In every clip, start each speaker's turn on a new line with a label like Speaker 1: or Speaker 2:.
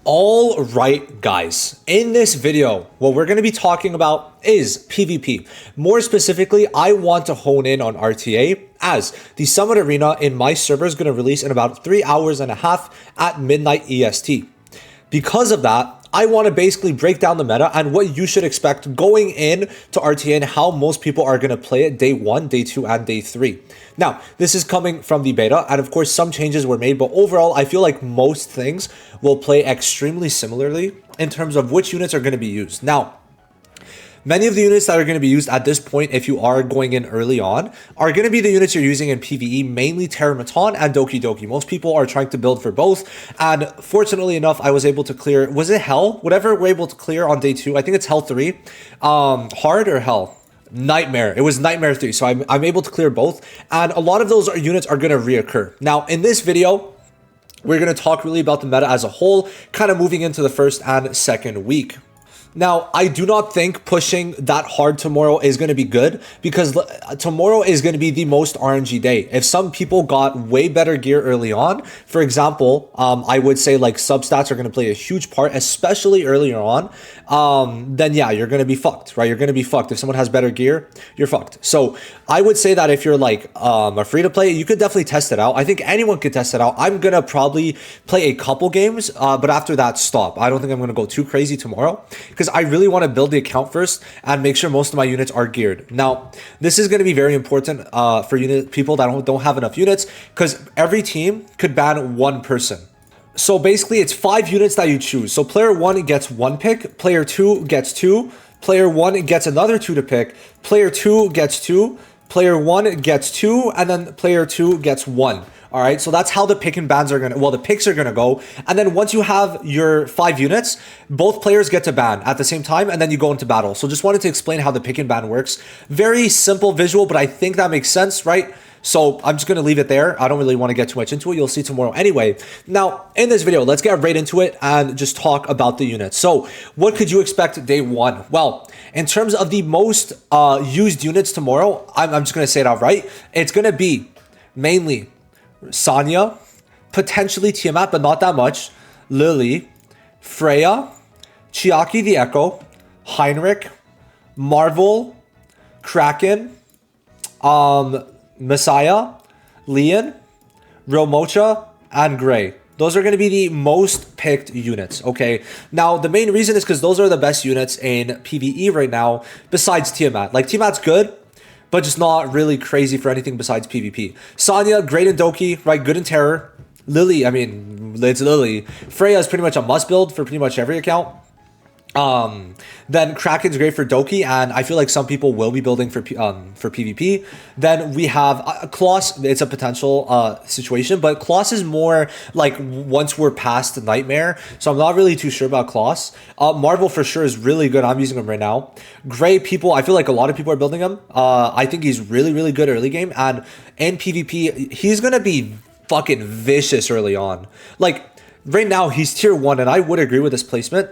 Speaker 1: All right, guys, in this video, what we're going to be talking about is PvP. More specifically, I want to hone in on RTA as the Summit Arena in my server is going to release in about 3 hours and a half at midnight EST. Because of that, I want to basically break down the meta and what you should expect going in to RTA and how most people are going to play it day 1, day 2, and day 3. Now, this is coming from the beta, and of course, some changes were made, but overall, I feel like most things will play extremely similarly in terms of which units are going to be used. Now, many of the units that are going to be used at this point, if you are going in early on, are going to be the units you're using in PvE, mainly Terramaton and Doki Doki. Most people are trying to build for both, and fortunately enough, I was able to clear, was it Hell? Whatever we're able to clear on day 2, I think it's Hell 3. Hard or Hell? Nightmare. It was Nightmare 3, so I'm able to clear both, and a lot of those units are going to reoccur. Now, in this video, we're going to talk really about the meta as a whole, kind of moving into the first and second week. Now, I do not think pushing that hard tomorrow is going to be good because tomorrow is going to be the most RNG day. If some people got way better gear early on, for example, I would say like substats are going to play a huge part, especially earlier on, then yeah, you're going to be fucked, right? You're going to be fucked. If someone has better gear, you're fucked. So I would say that if you're like a free to play, you could definitely test it out. I think anyone could test it out. I'm going to probably play a couple games, but after that, stop. I don't think I'm going to go too crazy tomorrow because I really want to build the account first and make sure most of my units are geared. Now, this is going to be very important for people that don't have enough units because every team could ban one person. So basically, it's 5 units that you choose. So player 1 gets 1 pick, player 2 gets 2, player 1 gets another 2 to pick, player 2 gets 2, player 1 gets 2, and then player 2 gets 1. All right, so that's how the pick and bans are going to, well, the picks are going to go. And then once you have your 5 units, both players get to ban at the same time, and then you go into battle. So just wanted to explain how the pick and ban works. Very simple visual, but I think that makes sense, right? So I'm just going to leave it there. I don't really want to get too much into it. You'll see tomorrow anyway. Now, in this video, let's get right into it and just talk about the units. So what could you expect day 1? Well, in terms of the most used units tomorrow, I'm just going to say it outright. It's going to be mainly Sonya, potentially Tiamat, but not that much, Lily, Freya, Chiaki the Echo, Heinrich, Marvel, Kraken, Messiah, Leon, Romocha, and Gray. Those are going to be the most picked units, okay? Now, the main reason is because those are the best units in PvE right now, besides Tiamat. Like, Tiamat's good, but just not really crazy for anything besides PvP. Sonya, great in Doki, right? Good in Terror. Lily, I mean, it's Lily. Freya is pretty much a must build for pretty much every account. Then Kraken's great for Doki, and I feel like some people will be building for PvP. Then we have Kloss. It's a potential situation, but Kloss is more like once we're past the Nightmare, so I'm not really too sure about Kloss. Marvel for sure is really good. I'm using him right now. Gray, people, I feel like a lot of people are building him. I think he's really good early game, and in PvP, he's gonna be fucking vicious early on. Like right now, he's tier 1, and I would agree with this placement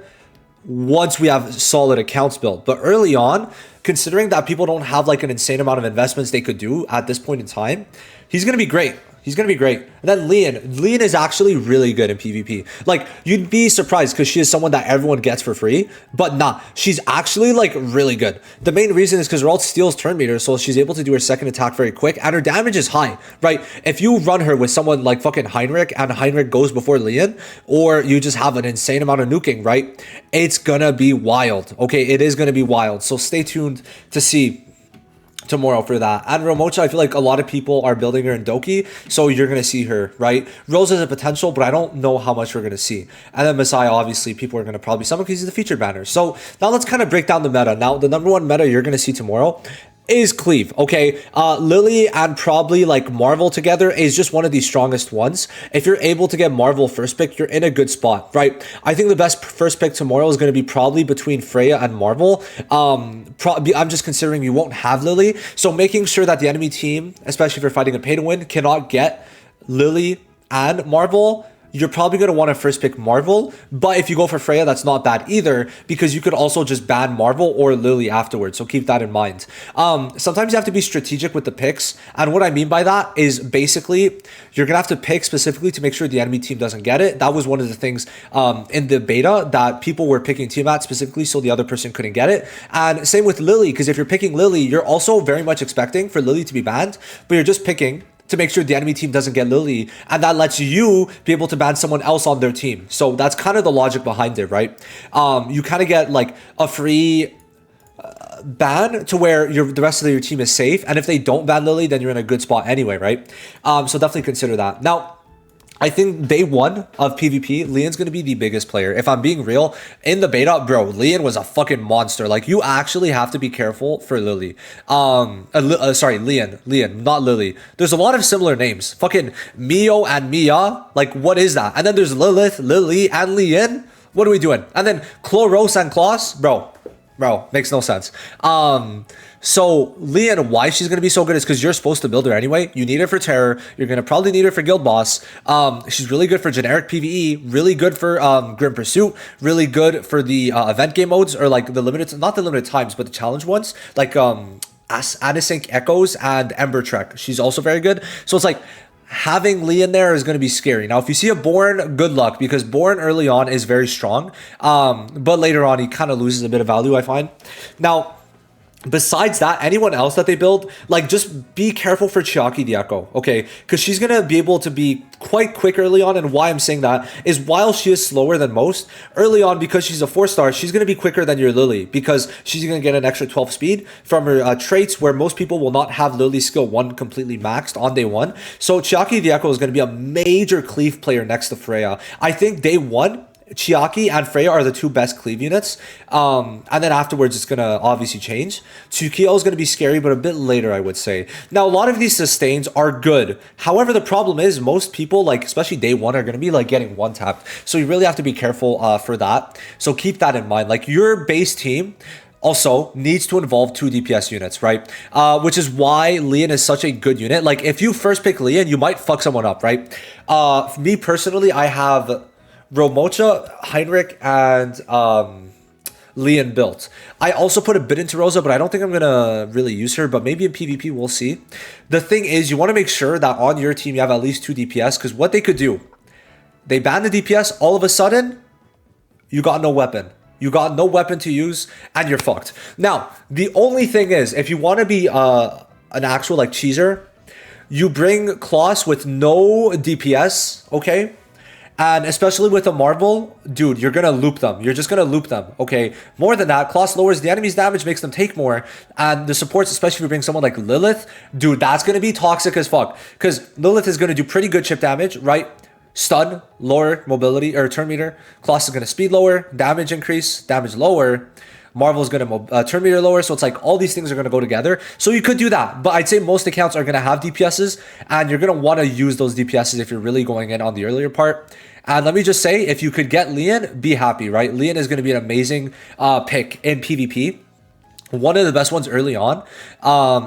Speaker 1: once we have solid accounts built. But early on, considering that people don't have like an insane amount of investments they could do at this point in time, he's going to be great. He's going to be great. And then Leon is actually really good in PvP. Like, you'd be surprised because she is someone that everyone gets for free, but nah, she's actually like really good. The main reason is because Ralt steals turn meter, so she's able to do her second attack very quick, and her damage is high, right? If you run her with someone like fucking Heinrich, and Heinrich goes before Leon, or you just have an insane amount of nuking, right? It's gonna be wild, okay? It is gonna be wild. So stay tuned to see tomorrow for that. And Romocha, I feel like a lot of people are building her in Doki, so you're going to see her, right? Rose has a potential, but I don't know how much we're going to see. And then Messiah, obviously, people are going to probably summon because he's the featured banner. So now let's kind of break down the meta. Now, the number 1 meta you're going to see tomorrow is Cleave, okay? Lily and probably like Marvel together is just one of the strongest ones. If you're able to get Marvel first pick, you're in a good spot, right? I think the best first pick tomorrow is going to be probably between Freya and Marvel. I'm just considering you won't have Lily, so making sure that the enemy team, especially if you're fighting a pay to win, cannot get Lily and Marvel you're probably going to want to first pick Marvel. But if you go for Freya, that's not bad either, because you could also just ban Marvel or Lily afterwards. So keep that in mind. Sometimes you have to be strategic with the picks. And what I mean by that is basically you're going to have to pick specifically to make sure the enemy team doesn't get it. That was one of the things in the beta that people were picking Tiamat specifically so the other person couldn't get it. And same with Lily, because if you're picking Lily, you're also very much expecting for Lily to be banned, but you're just picking to make sure the enemy team doesn't get Lily, and that lets you be able to ban someone else on their team. So that's kind of the logic behind it, right? You kind of get like a free ban to where the rest of your team is safe, and if they don't ban Lily, then you're in a good spot anyway, right? So definitely consider that. Now, I think day one of PvP, Leon's going to be the biggest player. If I'm being real, in the beta, bro, Leon was a fucking monster. Like, you actually have to be careful for Lily. Sorry, Leon, not Lily. There's a lot of similar names. Fucking Mio and Mia. Like, what is that? And then there's Lilith, Lily, and Leon. What are we doing? And then Chloros and Klaus. Bro, makes no sense. So Leon, why she's going to be so good is because you're supposed to build her anyway. You need her for Terror. You're going to probably need her for Guild Boss. She's really good for generic PvE, really good for Grim Pursuit, really good for the event game modes, or like the limited, not the limited times, but the challenge ones, like Anisync Echoes and Ember Trek. She's also very good. So it's like, having Leon there is going to be scary. Now, if you see a Born, good luck, because Born early on is very strong, but later on he kind of loses a bit of value, I find. Now, besides that, anyone else that they build, like, just be careful for Chiaki the Echo, okay? Because she's going to be able to be quite quick early on, and why I'm saying that is while she is slower than most, early on, because she's a 4-star, she's going to be quicker than your Lily, because she's going to get an extra 12 speed from her traits, where most people will not have Lily's skill 1 completely maxed on day 1. So Chiaki the Echo is going to be a major Cleave player next to Freya. I think day 1, Chiaki and Freya are the two best Cleave units. And then afterwards, it's going to obviously change. Tsukio is going to be scary, but a bit later, I would say. Now, a lot of these sustains are good. However, the problem is most people, like especially day 1, are going to be like getting one-tapped. So you really have to be careful for that. So keep that in mind. Like, your base team also needs to involve 2 DPS units, right? Which is why Leon is such a good unit. Like, if you first pick Leon, you might fuck someone up, right? Me personally, I have Romocha, Heinrich, and Leon built. I also put a bit into Rosa, but I don't think I'm going to really use her, but maybe in PvP, we'll see. The thing is, you want to make sure that on your team, you have at least 2 DPS, because what they could do, they ban the DPS, all of a sudden, you got no weapon. You got no weapon to use, and you're fucked. Now, the only thing is, if you want to be an actual, like, cheeser, you bring Klaus with no DPS, okay? And especially with a Marvel, dude, you're going to loop them. You're just going to loop them, okay? More than that, Klaus lowers the enemy's damage, makes them take more. And the supports, especially if you bring someone like Lilith, dude, that's going to be toxic as fuck. Because Lilith is going to do pretty good chip damage, right? Stun, lower mobility, or turn meter. Klaus is going to speed lower, damage increase, damage lower. Marvel is going to turn meter lower, so it's like all these things are going to go together. So you could do that, but I'd say most accounts are going to have DPSs, and you're going to want to use those DPSs if you're really going in on the earlier part. And let me just say, if you could get Leon, be happy, right? Leon is going to be an amazing pick in PvP. One of the best ones early on,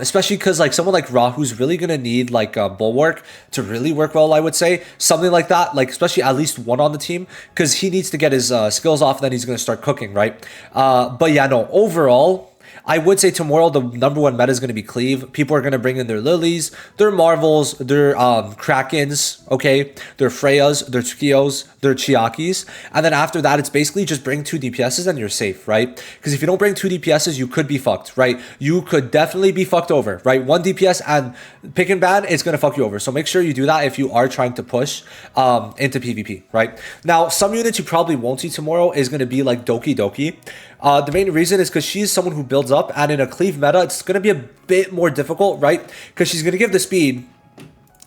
Speaker 1: especially because like someone like Rahu's really going to need like Bulwark to really work well, I would say. Something like that, like especially at least one on the team, because he needs to get his skills off, and then he's going to start cooking, right? But yeah, no, overall, I would say tomorrow the #1 meta is going to be Cleave. People are going to bring in their Lilies, their Marvels, their Krakens, okay? Their Freyas, their Tsukios, their Chiakis. And then after that, it's basically just bring 2 DPSs and you're safe, right? Because if you don't bring 2 DPSs, you could be fucked, right? You could definitely be fucked over, right? 1 DPS and pick and ban, it's going to fuck you over. So make sure you do that if you are trying to push into PvP, right? Now, some units you probably won't see tomorrow is going to be like Doki Doki. The main reason is because she's someone who builds up, and in a Cleave meta, it's going to be a bit more difficult, right? Because she's going to give the speed,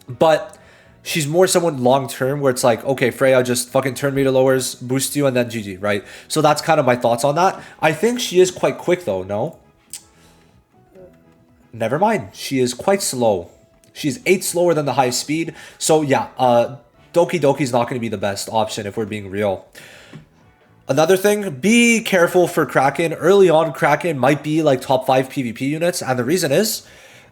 Speaker 1: but she's more someone long-term where it's like, okay, Freya just fucking turn meter lowers, boost you, and then GG, right? So that's kind of my thoughts on that. I think she is quite quick, though, no? Never mind. She is quite slow. She's 8 slower than the highest speed. So, yeah, Doki Doki is not going to be the best option if we're being real. Another thing, be careful for Kraken. Early on, Kraken might be like top 5 PvP units, and the reason is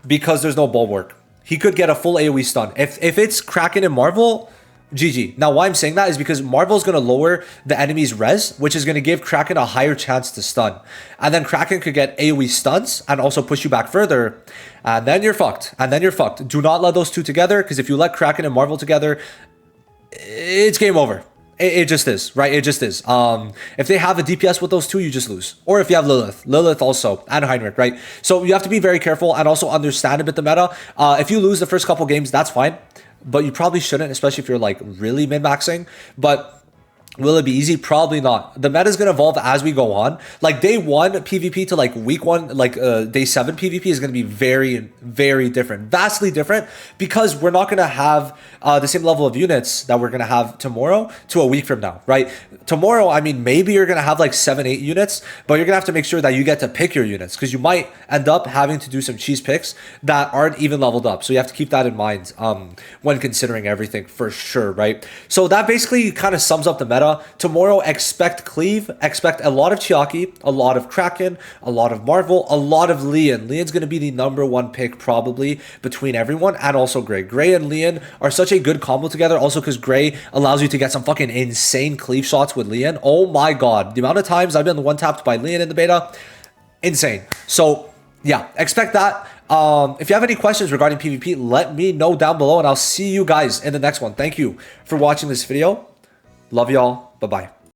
Speaker 1: because there's no Bulwark. He could get a full AoE stun. If it's Kraken and Marvel, GG. Now, why I'm saying that is because Marvel's going to lower the enemy's res, which is going to give Kraken a higher chance to stun. And then Kraken could get AoE stuns and also push you back further. And then you're fucked. Do not let those two together, because if you let Kraken and Marvel together, it's game over. It just is, right? It just is. If they have a DPS with those two, you just lose. Or if you have Lilith also, and Heinrich, right? So you have to be very careful and also understand a bit the meta. If you lose the first couple games, that's fine. But you probably shouldn't, especially if you're like really min-maxing. But will it be easy? Probably not. The meta is going to evolve as we go on. Like day 1 PvP to like week 1, like day 7 PvP is going to be very, very different. Vastly different, because we're not going to have the same level of units that we're going to have tomorrow to a week from now, right? Tomorrow, I mean, maybe you're going to have like 7-8 units, but you're going to have to make sure that you get to pick your units, because you might end up having to do some cheese picks that aren't even leveled up. So you have to keep that in mind when considering everything, for sure, right? So that basically kind of sums up the meta. Tomorrow, expect Cleave, expect a lot of Chiaki, a lot of Kraken, a lot of Marvel, a lot of Leon. Leon's going to be the #1 pick probably between everyone, and also Gray. Gray and Leon are such a good combo together, also because Gray allows you to get some fucking insane Cleave shots with Leon. Oh my god, the amount of times I've been one-tapped by Leon in the beta, insane. So yeah, expect that. If you have any questions regarding PvP, let me know down below, and I'll see you guys in the next one. Thank you for watching this video. Love y'all. Bye-bye.